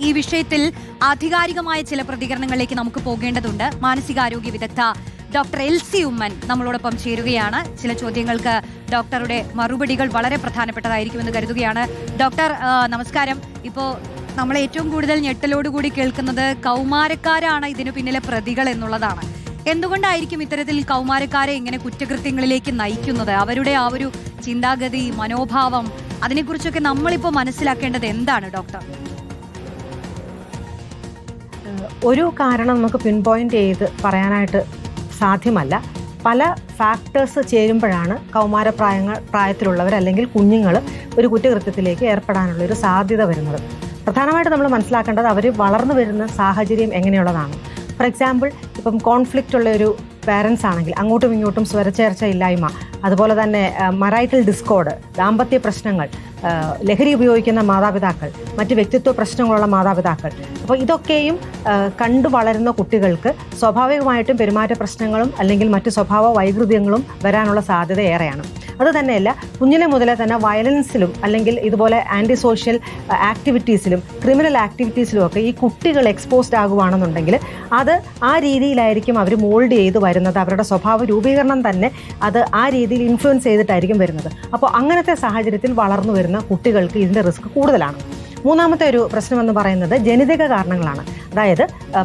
ഈ വിഷയത്തിൽ ആധികാരികമായ ചില പ്രതികരണങ്ങളിലേക്ക് നമുക്ക് പോകേണ്ടതുണ്ട്. മാനസികാരോഗ്യ വിദഗ്ധ ഡോക്ടർ എൽസി ഉമ്മൻ നമ്മളോടൊപ്പം ചേരുകയാണ്. ചില ചോദ്യങ്ങൾക്ക് ഡോക്ടറുടെ മറുപടികൾ വളരെ പ്രധാനപ്പെട്ടതായിരിക്കുമെന്ന് കരുതുകയാണ്. ഡോക്ടർ നമസ്കാരം. ഇപ്പോൾ നമ്മൾ ഏറ്റവും കൂടുതൽ ഞെട്ടലോടുകൂടി കേൾക്കുന്നത് കൗമാരക്കാരാണ് ഇതിനു പിന്നിലെ പ്രതികൾ എന്നുള്ളതാണ്. എന്തുകൊണ്ടായിരിക്കും ഇത്തരത്തിൽ കൗമാരക്കാരെ ഇങ്ങനെ കുറ്റകൃത്യങ്ങളിലേക്ക് നയിക്കുന്നത്? അവരുടെ ആ ഒരു ചിന്താഗതി, മനോഭാവം, അതിനെക്കുറിച്ചൊക്കെ നമ്മളിപ്പോൾ മനസ്സിലാക്കേണ്ടത് എന്താണ് ഡോക്ടർ? ഒരു കാരണം നമുക്ക് പിൻ പോയിന്റ് ചെയ്ത് പറയാനായിട്ട് സാധ്യമല്ല. പല ഫാക്ടേഴ്സ് ചേരുമ്പോഴാണ് പ്രായത്തിലുള്ളവർ അല്ലെങ്കിൽ കുഞ്ഞുങ്ങൾ ഒരു കുറ്റകൃത്യത്തിലേക്ക് ഏർപ്പെടാനുള്ളൊരു സാധ്യത വരുന്നത്. പ്രധാനമായിട്ട് നമ്മൾ മനസ്സിലാക്കേണ്ടത് അവർ വളർന്നു വരുന്ന സാഹചര്യം എങ്ങനെയുള്ളതാണ്. ഫോർ എക്സാമ്പിൾ, ഇപ്പം കോൺഫ്ലിക്റ്റ് ഉള്ള ഒരു പാരൻസ് ആണെങ്കിൽ അങ്ങോട്ടും ഇങ്ങോട്ടും സ്വരച്ചേർച്ച ഇല്ലായ്മ, അതുപോലെ തന്നെ മറൈറ്റൽ ഡിസ്കോർഡ്, ദാമ്പത്യ പ്രശ്നങ്ങൾ, ലഹരി ഉപയോഗിക്കുന്ന മാതാപിതാക്കൾ, മറ്റ് വ്യക്തിത്വ പ്രശ്നങ്ങളുള്ള മാതാപിതാക്കൾ, അപ്പോൾ ഇതൊക്കെയും കണ്ടു വളരുന്ന കുട്ടികൾക്ക് സ്വാഭാവികമായിട്ടും പെരുമാറ്റ പ്രശ്നങ്ങളും അല്ലെങ്കിൽ മറ്റ് സ്വഭാവ വൈകൃതങ്ങളും വരാനുള്ള സാധ്യത ഏറെയാണ്. അതുതന്നെയല്ല, കുഞ്ഞിലെ മുതലേ തന്നെ വയലൻസിലും അല്ലെങ്കിൽ ഇതുപോലെ ആൻറ്റി സോഷ്യൽ ആക്ടിവിറ്റീസിലും ക്രിമിനൽ ആക്ടിവിറ്റീസിലും ഒക്കെ ഈ കുട്ടികൾ എക്സ്പോസ്ഡ് ആകുവാണെന്നുണ്ടെങ്കിൽ അത് ആ രീതിയിലായിരിക്കും അവർ മോൾഡ് ചെയ്ത് വരുന്നത്. അവരുടെ സ്വഭാവ രൂപീകരണം തന്നെ അത് ആ രീതിയിൽ ഇൻഫ്ലുവൻസ് ചെയ്തിട്ടായിരിക്കും വരുന്നത്. അപ്പോൾ അങ്ങനത്തെ സാഹചര്യത്തിൽ വളർന്നു വരുന്ന കുട്ടികൾക്ക് ഇതിൻ്റെ റിസ്ക് കൂടുതലാണ്. മൂന്നാമത്തെ ഒരു പ്രശ്നമെന്ന് പറയുന്നത് ജനിതക കാരണങ്ങളാണ്. അതായത്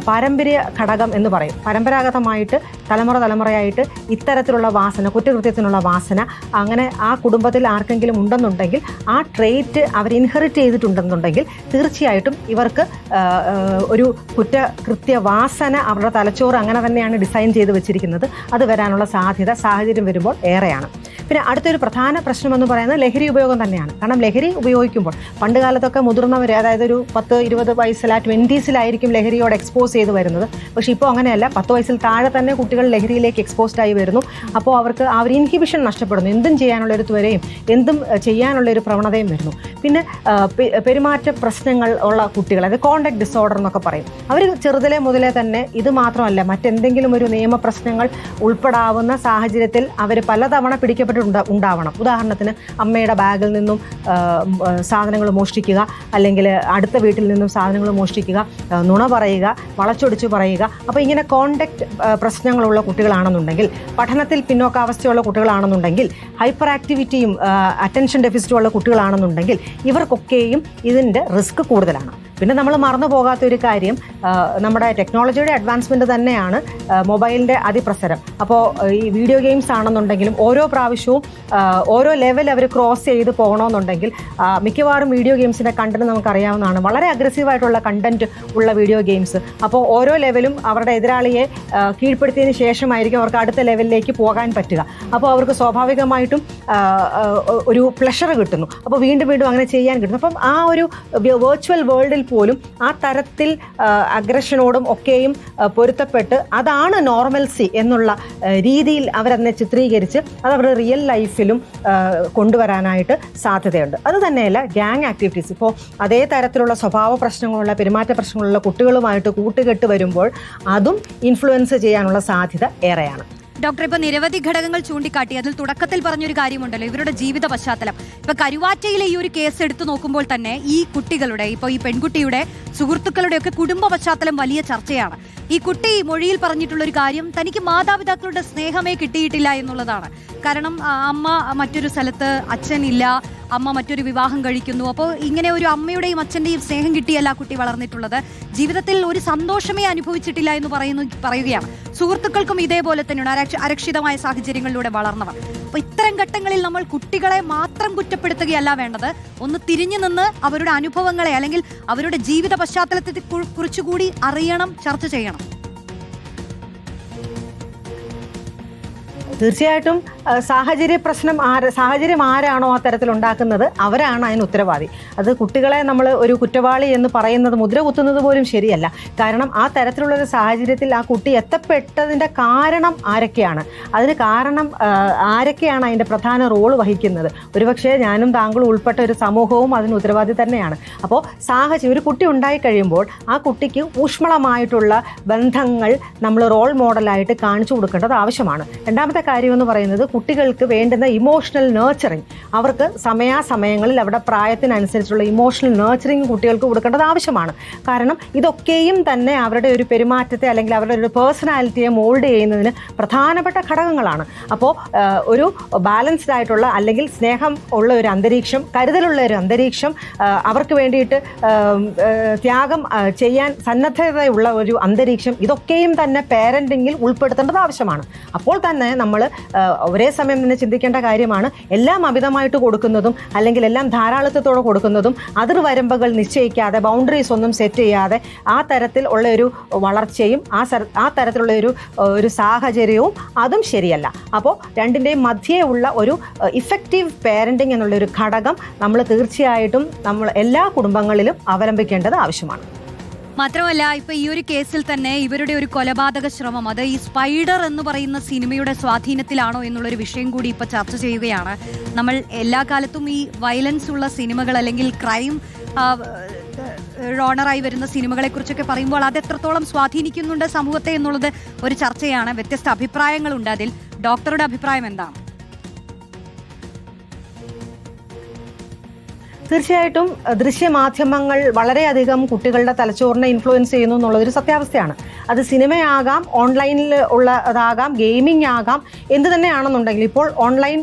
പാരമ്പര്യ ഘടകം എന്ന് പറയും. പരമ്പരാഗതമായിട്ട് തലമുറയായിട്ട് ഇത്തരത്തിലുള്ള വാസന, കുറ്റകൃത്യത്തിനുള്ള വാസന അങ്ങനെ ആ കുടുംബത്തിൽ ആർക്കെങ്കിലും ഉണ്ടെന്നുണ്ടെങ്കിൽ, ആ ട്രേറ്റ് അവർ ഇൻഹെറിറ്റ് ചെയ്തിട്ടുണ്ടെന്നുണ്ടെങ്കിൽ തീർച്ചയായിട്ടും ഇവർക്ക് ഒരു കുറ്റകൃത്യ വാസന അവരുടെ തലച്ചോറ് അങ്ങനെ തന്നെയാണ് ഡിസൈൻ ചെയ്ത് വെച്ചിരിക്കുന്നത്. അത് വരാനുള്ള സാഹചര്യം വരുമ്പോൾ ഏറെയാണ്. പിന്നെ അടുത്തൊരു പ്രധാന പ്രശ്നമെന്ന് പറയുന്നത് ലഹരി ഉപയോഗം തന്നെയാണ്. കാരണം ലഹരി ഉപയോഗിക്കുമ്പോൾ പണ്ട് കാലത്തൊക്കെ മുതിർന്നവർ, അതായത് ഒരു 10-20 വയസ്സിൽ 20s ലഹരിയോട് എക്സ്പോസ് ചെയ്ത് വരുന്നത്. പക്ഷേ ഇപ്പോൾ അങ്ങനെയല്ല. 10 വയസ്സിൽ താഴെ തന്നെ കുട്ടികൾ ലഹരിയിലേക്ക് എക്സ്പോസ്ഡ് ആയി വരുന്നു. അപ്പോൾ അവർക്ക് ആ ഒരു ഇൻഹിബിഷൻ നഷ്ടപ്പെടുന്നു. എന്തും ചെയ്യാനുള്ളൊരു ത്വരയും എന്തും ചെയ്യാനുള്ളൊരു പ്രവണതയും വരുന്നു. പിന്നെ പെരുമാറ്റ പ്രശ്നങ്ങൾ ഉള്ള കുട്ടികൾ, അതായത് കോണ്ടാക്ട് ഡിസോർഡർ എന്നൊക്കെ പറയും. അവർ ചെറുതിലെ മുതലേ തന്നെ ഇത് മാത്രമല്ല മറ്റെന്തെങ്കിലും ഒരു നിയമപ്രശ്നങ്ങൾ ഉൾപ്പെടാവുന്ന സാഹചര്യത്തിൽ അവർ പലതവണ ഉണ്ടാവണം. ഉദാഹരണത്തിന് അമ്മയുടെ ബാഗിൽ നിന്നും സാധനങ്ങൾ മോഷ്ടിക്കുക, അല്ലെങ്കിൽ അടുത്ത വീട്ടിൽ നിന്നും സാധനങ്ങൾ മോഷ്ടിക്കുക, നുണ പറയുക, വളച്ചൊടിച്ച് പറയുക. അപ്പോൾ ഇങ്ങനെ കോണ്ടാക്ട് പ്രശ്നങ്ങളുള്ള കുട്ടികളാണെന്നുണ്ടെങ്കിൽ, പഠനത്തിൽ പിന്നോക്കാവസ്ഥയുള്ള കുട്ടികളാണെന്നുണ്ടെങ്കിൽ, ഹൈപ്പർ ആക്ടിവിറ്റിയും അറ്റൻഷൻ ഡെഫിസിറ്റും ഉള്ള കുട്ടികളാണെന്നുണ്ടെങ്കിൽ ഇവർക്കൊക്കെയും ഇതിൻ്റെ റിസ്ക് കൂടുതലാണ്. പിന്നെ നമ്മൾ മറന്നു പോകാത്തൊരു കാര്യം, നമ്മുടെ ടെക്നോളജിയുടെ അഡ്വാൻസ്മെൻറ്റ് തന്നെയാണ് മൊബൈലിൻ്റെ അതിപ്രസരം. അപ്പോൾ ഈ വീഡിയോ ഗെയിംസ് ആണെന്നുണ്ടെങ്കിലും ഓരോ പ്രാവശ്യവും ഓരോ ലെവൽ അവർ ക്രോസ് ചെയ്ത് പോകണമെന്നുണ്ടെങ്കിൽ മിക്കവാറും വീഡിയോ ഗെയിംസിൻ്റെ കണ്ടന്റ് നമുക്കറിയാവുന്നതാണ്. വളരെ അഗ്രസീവായിട്ടുള്ള കണ്ടന്റ് ഉള്ള വീഡിയോ ഗെയിംസ്. അപ്പോൾ ഓരോ ലെവലും അവരുടെ എതിരാളിയെ കീഴ്പ്പെടുത്തിയതിന് ശേഷമായിരിക്കും അവർക്ക് അടുത്ത ലെവലിലേക്ക് പോകാൻ പറ്റുക. അപ്പോൾ അവർക്ക് സ്വാഭാവികമായിട്ടും ഒരു പ്ലഷർ കിട്ടുന്നു. അപ്പോൾ വീണ്ടും അങ്ങനെ ചെയ്യാൻ കിട്ടുന്നു. അപ്പം ആ ഒരു വെർച്വൽ വേൾഡിൽ പോലും ആ തരത്തിൽ അഗ്രഷനോടും ഒക്കെയും പൊരുത്തപ്പെട്ട് അതാണ് നോർമൽസി എന്നുള്ള രീതിയിൽ അവരതിനെ ചിത്രീകരിച്ച് അത് അവരുടെ റിയൽ ലൈഫിലും കൊണ്ടുവരാനായിട്ട് സാധ്യതയുണ്ട്. അത് തന്നെയല്ല, ഗ്യാങ് ആക്ടിവിറ്റീസ്. ഇപ്പോൾ അതേ തരത്തിലുള്ള സ്വഭാവ പ്രശ്നങ്ങളുള്ള, പെരുമാറ്റ പ്രശ്നങ്ങളുള്ള കുട്ടികളുമായിട്ട് കൂട്ടുകെട്ട് വരുമ്പോൾ അതും ഇൻഫ്ലുവൻസ് ചെയ്യാനുള്ള സാധ്യത ഏറെയാണ്. ഡോക്ടർ, ഇപ്പോൾ നിരവധി ഘടകങ്ങൾ ചൂണ്ടിക്കാട്ടി. അതിൽ തുടക്കത്തിൽ പറഞ്ഞൊരു കാര്യമുണ്ടല്ലോ, ഇവരുടെ ജീവിത പശ്ചാത്തലം. ഇപ്പൊ കരുവാറ്റയിലെ ഈ ഒരു കേസ് എടുത്തു നോക്കുമ്പോൾ തന്നെ ഈ കുട്ടികളുടെ, ഇപ്പോൾ ഈ പെൺകുട്ടിയുടെ സുഹൃത്തുക്കളുടെ ഒക്കെ കുടുംബ പശ്ചാത്തലം വലിയ ചർച്ചയാണ്. ഈ കുട്ടി മൊഴിയിൽ പറഞ്ഞിട്ടുള്ളൊരു കാര്യം, തനിക്ക് മാതാപിതാക്കളുടെ സ്നേഹമേ കിട്ടിയിട്ടില്ല എന്നുള്ളതാണ്. കാരണം അമ്മ മറ്റൊരു സ്ഥലത്ത്, അച്ഛനില്ല, അമ്മ മറ്റൊരു വിവാഹം കഴിക്കുന്നു. അപ്പോൾ ഇങ്ങനെ ഒരു അമ്മയുടെയും അച്ഛൻ്റെയും സ്നേഹം കിട്ടിയല്ല ആ കുട്ടി വളർന്നിട്ടുള്ളത്. ജീവിതത്തിൽ ഒരു സന്തോഷമേ അനുഭവിച്ചിട്ടില്ല എന്ന് പറയുകയാണ്. സുഹൃത്തുക്കൾക്കും ഇതേപോലെ തന്നെയാണ് അരക്ഷിതമായ സാഹചര്യങ്ങളിലൂടെ വളർന്നവർ. അപ്പോൾ ഇത്തരം ഘട്ടങ്ങളിൽ നമ്മൾ കുട്ടികളെ മാത്രം കുറ്റപ്പെടുത്തുകയല്ല വേണ്ടത്. ഒന്ന് തിരിഞ്ഞു നിന്ന് അവരുടെ അനുഭവങ്ങളെ അല്ലെങ്കിൽ അവരുടെ ജീവിത പശ്ചാത്തലത്തെ കുറിച്ചുകൂടി അറിയണം, ചർച്ച ചെയ്യണം. തീർച്ചയായിട്ടും സാഹചര്യം ആരാണോ ആ തരത്തിൽ ഉണ്ടാക്കുന്നത് അവരാണ് അതിന് ഉത്തരവാദി. അത് കുട്ടികളെ നമ്മൾ ഒരു കുറ്റവാളി എന്ന് പറയുന്നത്, മുദ്ര കുത്തുന്നത് പോലും ശരിയല്ല. കാരണം ആ തരത്തിലുള്ളൊരു സാഹചര്യത്തിൽ ആ കുട്ടി എത്തപ്പെട്ടതിൻ്റെ കാരണം ആരൊക്കെയാണ്, അതിന് കാരണം ആരൊക്കെയാണ് അതിൻ്റെ പ്രധാന റോള് വഹിക്കുന്നത്. ഒരുപക്ഷെ ഞാനും താങ്കളും ഉൾപ്പെട്ട ഒരു സമൂഹവും അതിന് ഉത്തരവാദി തന്നെയാണ്. അപ്പോൾ ഒരു കുട്ടി ഉണ്ടായി കഴിയുമ്പോൾ ആ കുട്ടിക്ക് ഊഷ്മളമായിട്ടുള്ള ബന്ധങ്ങൾ നമ്മൾ റോൾ മോഡലായിട്ട് കാണിച്ചു കൊടുക്കേണ്ടത് ആവശ്യമാണ്. രണ്ടാമത്തെ കാര്യമെന്ന് പറയുന്നത് കുട്ടികൾക്ക് വേണ്ടുന്ന ഇമോഷണൽ നേർച്ചറിങ്, അവർക്ക് സമയാസമയങ്ങളിൽ അവരുടെ പ്രായത്തിനനുസരിച്ചുള്ള ഇമോഷണൽ നേർച്ചറിങ് കുട്ടികൾക്ക് കൊടുക്കേണ്ടത് ആവശ്യമാണ്. കാരണം ഇതൊക്കെയും തന്നെ അവരുടെ ഒരു പെരുമാറ്റത്തെ അല്ലെങ്കിൽ അവരുടെ ഒരു പേഴ്സണാലിറ്റിയെ മോൾഡ് ചെയ്യുന്നതിന് പ്രധാനപ്പെട്ട ഘടകങ്ങളാണ്. അപ്പോൾ ഒരു ബാലൻസ്ഡ് ആയിട്ടുള്ള അല്ലെങ്കിൽ സ്നേഹം ഉള്ള ഒരു അന്തരീക്ഷം, കരുതലുള്ള ഒരു അന്തരീക്ഷം, അവർക്ക് വേണ്ടിയിട്ട് ത്യാഗം ചെയ്യാൻ സന്നദ്ധതയുള്ള ഒരു അന്തരീക്ഷം, ഇതൊക്കെയും തന്നെ പേരൻറ്റിങ്ങിൽ ഉൾപ്പെടുത്തേണ്ടത് ആവശ്യമാണ്. അപ്പോൾ തന്നെ നമ്മൾ ഒരേ സമയം തന്നെ ചിന്തിക്കേണ്ട കാര്യമാണ്, എല്ലാം അമിതമായിട്ട് കൊടുക്കുന്നതും അല്ലെങ്കിൽ എല്ലാം ധാരാളിത്തത്തോടെ കൊടുക്കുന്നതും അതിർവരമ്പുകൾ നിശ്ചയിക്കാതെ ബൗണ്ടറീസ് ഒന്നും സെറ്റ് ചെയ്യാതെ ആ തരത്തിൽ ഉള്ള ഒരു വളർച്ചയും ആ തരത്തിലുള്ള ഒരു സാഹചര്യവും അതും ശരിയല്ല. അപ്പോൾ രണ്ടിൻ്റെയും മധ്യേ ഉള്ള ഒരു ഇഫക്റ്റീവ് പേരൻറ്റിങ് എന്നുള്ളൊരു ഘടകം നമ്മൾ തീർച്ചയായിട്ടും നമ്മൾ എല്ലാ കുടുംബങ്ങളിലും അവലംബിക്കേണ്ടത് ആവശ്യമാണ്. മാത്രമല്ല ഇപ്പൊ ഈ ഒരു കേസിൽ തന്നെ ഇവരുടെ ഒരു കൊലപാതക ശ്രമം അത് ഈ സ്പൈഡർ എന്ന് പറയുന്ന സിനിമയുടെ സ്വാധീനത്തിലാണോ എന്നുള്ളൊരു വിഷയം കൂടി ഇപ്പൊ ചർച്ച ചെയ്യുകയാണ്. നമ്മൾ എല്ലാ കാലത്തും ഈ വയലൻസ് ഉള്ള സിനിമകൾ അല്ലെങ്കിൽ ക്രൈം റോണറായി വരുന്ന സിനിമകളെ കുറിച്ചൊക്കെ പറയുമ്പോൾ അത് എത്രത്തോളം സ്വാധീനിക്കുന്നുണ്ട് സമൂഹത്തെ എന്നുള്ളത് ഒരു ചർച്ചയാണ്. വ്യത്യസ്ത അഭിപ്രായങ്ങളുണ്ട്. അതിൽ ഡോക്ടറുടെ അഭിപ്രായം എന്താണ്? തീർച്ചയായിട്ടും ദൃശ്യമാധ്യമങ്ങൾ വളരെയധികം കുട്ടികളുടെ തലച്ചോറിനെ ഇൻഫ്ലുവൻസ് ചെയ്യുന്നു എന്നുള്ളതൊരു സത്യാവസ്ഥയാണ്. അത് സിനിമയാകാം, ഓൺലൈനിൽ ഉള്ളതാകാം, ഗെയിമിംഗ് ആകാം, എന്ത് തന്നെയാണെന്നുണ്ടെങ്കിൽ ഇപ്പോൾ ഓൺലൈൻ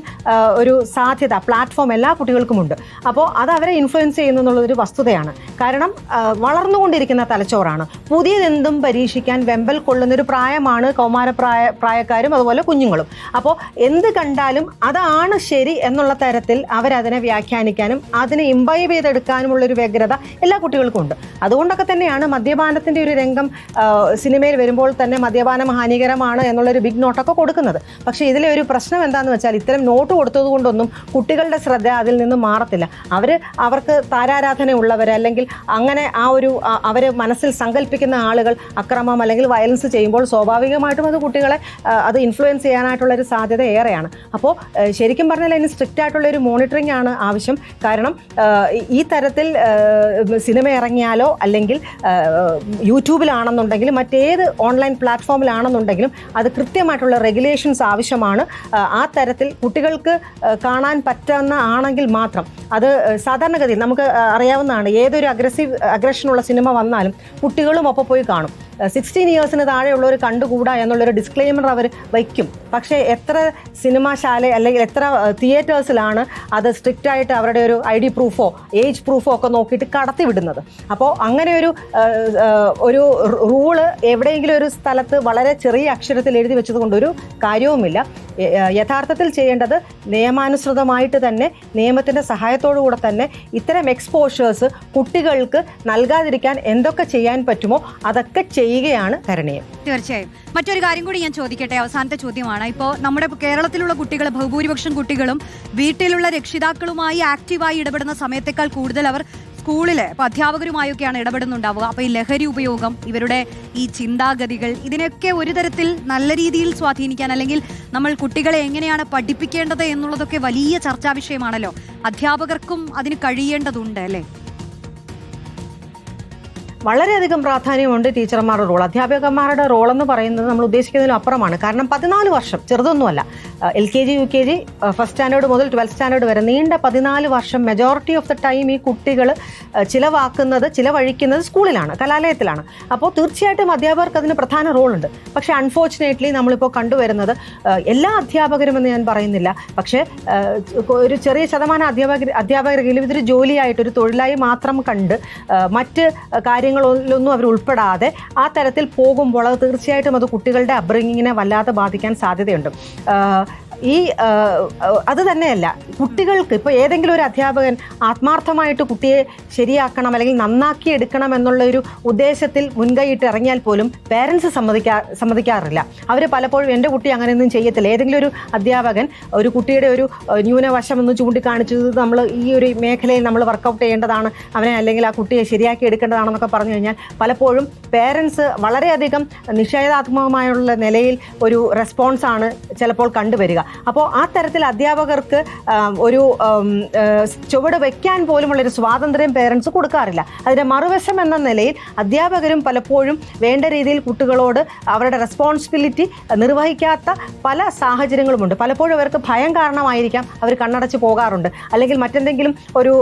ഒരു സാധ്യത പ്ലാറ്റ്ഫോം എല്ലാ കുട്ടികൾക്കുമുണ്ട്. അപ്പോൾ അത് അവരെ ഇൻഫ്ലുവൻസ് ചെയ്യുന്നു എന്നുള്ളതൊരു വസ്തുതയാണ്. കാരണം വളർന്നുകൊണ്ടിരിക്കുന്ന തലച്ചോറാണ്. പുതിയതെന്തും പരീക്ഷിക്കാൻ വെമ്പൽ കൊള്ളുന്നൊരു പ്രായമാണ് പ്രായക്കാരും അതുപോലെ കുഞ്ഞുങ്ങളും. അപ്പോൾ എന്ത് കണ്ടാലും അതാണ് ശരി എന്നുള്ള തരത്തിൽ അവരതിനെ വ്യാഖ്യാനിക്കാനും അതിനെ ഇംബൈബ് ചെയ്തെടുക്കാനുമുള്ളൊരു വ്യഗ്രത എല്ലാ കുട്ടികൾക്കും ഉണ്ട്. അതുകൊണ്ടൊക്കെ തന്നെയാണ് മദ്യപാനത്തിൻ്റെ ഒരു രംഗം സിനിമയിൽ വരുമ്പോൾ തന്നെ മദ്യപാനം ഹാനികരമാണ് എന്നുള്ളൊരു ബിഗ് നോട്ടൊക്കെ കൊടുക്കുന്നത്. പക്ഷേ ഇതിലെ ഒരു പ്രശ്നം എന്താണെന്ന് വെച്ചാൽ ഇത്തരം നോട്ട് കൊടുത്തത് കൊണ്ടൊന്നും കുട്ടികളുടെ ശ്രദ്ധ അതിൽ നിന്ന് മാറത്തില്ല. അവർക്ക് താരാരാധനയുള്ളവർ അല്ലെങ്കിൽ അങ്ങനെ അവർ മനസ്സിൽ സങ്കല്പിക്കുന്ന ആളുകൾ അക്രമം അല്ലെങ്കിൽ വയലൻസ് ചെയ്യുമ്പോൾ സ്വാഭാവികമായിട്ടും അത് കുട്ടികളെ അത് ഇൻഫ്ലുവൻസ് ചെയ്യാനായിട്ടുള്ളൊരു സാധ്യത ഏറെയാണ്. അപ്പോൾ ശരിക്കും പറഞ്ഞാൽ അതിന് സ്ട്രിക്റ്റ് ആയിട്ടുള്ളൊരു മോണിറ്ററിംഗ് ആണ് ആവശ്യം. കാരണം ഈ തരത്തിൽ സിനിമ ഇറങ്ങിയാലോ അല്ലെങ്കിൽ യൂട്യൂബിലാണെന്നുണ്ടെങ്കിലും മറ്റേത് ഓൺലൈൻ പ്ലാറ്റ്ഫോമിലാണെന്നുണ്ടെങ്കിലും അത് കൃത്യമായിട്ടുള്ള റെഗുലേഷൻസ് ആവശ്യമാണ്. ആ തരത്തിൽ കുട്ടികൾക്ക് കാണാൻ പറ്റുന്ന ആണെങ്കിൽ മാത്രം അത് സാധാരണഗതിയിൽ നമുക്ക് അറിയാവുന്നതാണ്. ഏതൊരു അഗ്രഷനുള്ള സിനിമ വന്നാലും കുട്ടികളും ഒപ്പം പോയി കാണും. 16 ഇയേഴ്സിന് താഴെയുള്ളവർ കണ്ടുകൂടാ എന്നുള്ളൊരു ഡിസ്ക്ലെയിമർ അവർ വയ്ക്കും. പക്ഷേ എത്ര സിനിമാശാല അല്ലെങ്കിൽ എത്ര തിയേറ്റേഴ്സിലാണ് അത് സ്ട്രിക്റ്റായിട്ട് അവരുടെ ഒരു ID പ്രൂഫോ ഏജ് പ്രൂഫോ ഒക്കെ നോക്കിയിട്ട് കടത്തിവിടുന്നത്. അപ്പോൾ അങ്ങനെ ഒരു റൂള് എവിടെയെങ്കിലും ഒരു സ്ഥലത്ത് വളരെ ചെറിയ അക്ഷരത്തിൽ എഴുതി വെച്ചത് കൊണ്ടൊരു കാര്യവുമില്ല. യഥാർത്ഥത്തിൽ ചെയ്യേണ്ടത് നിയമാനുസൃതമായിട്ട് തന്നെ നിയമത്തിൻ്റെ സഹായത്തോടുകൂടെ തന്നെ ഇത്തരം എക്സ്പോഷേഴ്സ് കുട്ടികൾക്ക് നൽകാതിരിക്കാൻ എന്തൊക്കെ ചെയ്യാൻ പറ്റുമോ അതൊക്കെ ചെയ്യുകയാണ് കരണീയം. തീർച്ചയായും. മറ്റൊരു കാര്യം കൂടി ഞാൻ ചോദിക്കട്ടെ, അവസാനത്തെ ചോദ്യമാണ്. ഇപ്പോൾ നമ്മുടെ കേരളത്തിലുള്ള കുട്ടികൾ, ബഹുഭൂരിപക്ഷം കുട്ടികളും വീട്ടിലുള്ള രക്ഷിതാക്കളുമായി ആക്റ്റീവായി ഇടപെടുന്ന സമയത്തേക്കാൾ കൂടുതൽ അവർ സ്കൂളിലെ ഇപ്പോൾ അധ്യാപകരുമായൊക്കെയാണ് ഇടപെടുന്നുണ്ടാവുക. അപ്പോൾ ഈ ലഹരി ഉപയോഗം, ഇവരുടെ ഈ ചിന്താഗതികൾ, ഇതിനൊക്കെ ഒരു തരത്തിൽ നല്ല രീതിയിൽ സ്വാധീനിക്കാൻ അല്ലെങ്കിൽ നമ്മൾ കുട്ടികളെ എങ്ങനെയാണ് പഠിപ്പിക്കേണ്ടത് എന്നുള്ളതൊക്കെ വലിയ ചർച്ചാ വിഷയമാണല്ലോ. അധ്യാപകർക്കും അതിന് കഴിയേണ്ടതുണ്ട് അല്ലേ? വളരെയധികം പ്രാധാന്യമുണ്ട് ടീച്ചർമാരുടെ റോൾ. അധ്യാപകന്മാരുടെ റോൾ എന്ന് പറയുന്നത് നമ്മൾ ഉദ്ദേശിക്കുന്നതിലും അപ്പുറമാണ്. കാരണം 14 വർഷം ചെറുതൊന്നുമല്ല. LKG UKG ഫസ്റ്റ് സ്റ്റാൻഡേർഡ് മുതൽ 12th സ്റ്റാൻഡേർഡ് വരെ നീണ്ട 14 വർഷം മെജോറിറ്റി ഓഫ് ദ ടൈം ഈ കുട്ടികൾ ചിലവഴിക്കുന്നത് സ്കൂളിലാണ്, കലാലയത്തിലാണ്. അപ്പോൾ തീർച്ചയായിട്ടും അധ്യാപകർക്ക് അതിന് പ്രധാന റോളുണ്ട്. പക്ഷേ അൺഫോർച്ചുനേറ്റ്ലി നമ്മളിപ്പോൾ കണ്ടുവരുന്നത് എല്ലാ അധ്യാപകരുമെന്ന് ഞാൻ പറയുന്നില്ല, പക്ഷേ ഒരു ചെറിയ ശതമാനം അധ്യാപകരെങ്കിലും ഇതൊരു ജോലിയായിട്ട് ഒരു തൊഴിലായി മാത്രം കണ്ട് മറ്റ് കാര്യങ്ങളിലൊന്നും അവർ ഉൾപ്പെടാതെ ആ തരത്തിൽ പോകുമ്പോൾ അത് തീർച്ചയായിട്ടും അത് കുട്ടികളുടെ അപ്ബ്രിങ്ങിങ്ങിനെ വല്ലാതെ ബാധിക്കാൻ സാധ്യതയുണ്ട്. അത് തന്നെയല്ല, കുട്ടികൾക്ക് ഇപ്പോൾ ഏതെങ്കിലും ഒരു അധ്യാപകൻ ആത്മാർത്ഥമായിട്ട് കുട്ടിയെ ശരിയാക്കണം അല്ലെങ്കിൽ നന്നാക്കി എടുക്കണം എന്നുള്ള ഒരു ഉദ്ദേശത്തിൽ മുൻകൈയിട്ട് ഇറങ്ങിയാൽ പോലും പേരൻസ് സമ്മതിക്കാറില്ല. അവർ പലപ്പോഴും എൻ്റെ കുട്ടി അങ്ങനെയൊന്നും ചെയ്യത്തില്ല. ഏതെങ്കിലും ഒരു അധ്യാപകൻ ഒരു കുട്ടിയുടെ ഒരു ന്യൂനവശം ഒന്ന് ചൂണ്ടിക്കാണിച്ചത് നമ്മൾ ഈ ഒരു മേഖലയിൽ നമ്മൾ വർക്കൗട്ട് ചെയ്യേണ്ടതാണ്, അവനെ അല്ലെങ്കിൽ ആ കുട്ടിയെ ശരിയാക്കി എടുക്കേണ്ടതാണെന്നൊക്കെ പറഞ്ഞു കഴിഞ്ഞാൽ പലപ്പോഴും പേരൻസ് വളരെയധികം നിഷേധാത്മകമായുള്ള നിലയിൽ ഒരു റെസ്പോൺസാണ് ചിലപ്പോൾ കണ്ടുവരിക. അപ്പോൾ ആ തരത്തിൽ അധ്യാപകർക്ക് ഒരു ചുവട് വയ്ക്കാൻ പോലുമുള്ളൊരു സ്വാതന്ത്ര്യം പേരൻസ് കൊടുക്കാറില്ല. അതിൻ്റെ മറുവശം എന്ന നിലയിൽ അധ്യാപകരും പലപ്പോഴും വേണ്ട രീതിയിൽ കുട്ടികളോട് അവരുടെ റെസ്പോൺസിബിലിറ്റി നിർവഹിക്കാത്ത പല സാഹചര്യങ്ങളുമുണ്ട്. പലപ്പോഴും അവർക്ക് ഭയം കാരണമായിരിക്കാം അവർ കണ്ണടച്ച് പോകാറുണ്ട്, അല്ലെങ്കിൽ മറ്റെന്തെങ്കിലും ഒരു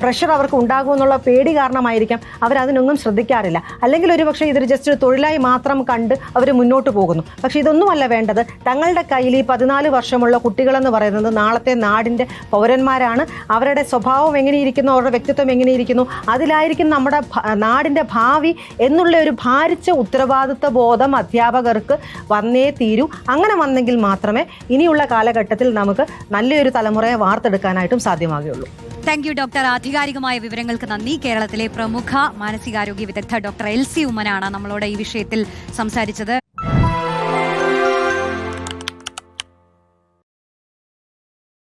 പ്രഷർ അവർക്ക് ഉണ്ടാകുമെന്നുള്ള പേടി കാരണമായിരിക്കാം അവരതിനൊന്നും ശ്രദ്ധിക്കാറില്ല. അല്ലെങ്കിൽ ഒരുപക്ഷെ ഇതൊരു ജസ്റ്റ് ഒരു തൊഴിലായി മാത്രം കണ്ട് അവർ മുന്നോട്ട് പോകുന്നു. പക്ഷേ ഇതൊന്നുമല്ല വേണ്ടത്. തങ്ങളുടെ കയ്യിൽ ഈ 14 വർഷമുള്ള കുട്ടികളെന്ന് പറയുന്നത് നാളത്തെ നാടിൻ്റെ പൗരന്മാരാണ്. അവരുടെ സ്വഭാവം എങ്ങനെയിരിക്കുന്നു, അവരുടെ വ്യക്തിത്വം എങ്ങനെയിരിക്കുന്നു, അതിലായിരിക്കും നമ്മുടെ നാടിൻ്റെ ഭാവി എന്നുള്ള ഒരു ഭാരിച്ച ഉത്തരവാദിത്വ ബോധം അധ്യാപകർക്ക് വന്നേ തീരൂ. അങ്ങനെ വന്നെങ്കിൽ മാത്രമേ ഇനിയുള്ള കാലഘട്ടത്തിൽ നമുക്ക് നല്ലൊരു തലമുറയെ വാർത്തെടുക്കാനായിട്ടും സാധ്യമാകുകയുള്ളൂ. Thank you doctor. ആധികാരികമായ വിവരങ്ങൾക്ക് നന്ദി. കേരളത്തിലെ പ്രമുഖ മാനസികാരോഗ്യ വിദഗ്ധ ഡോക്ടർ എൽസി ഉമ്മനാണ് നമ്മളോട് ഈ വിഷയത്തിൽ സംസാരിച്ചത്.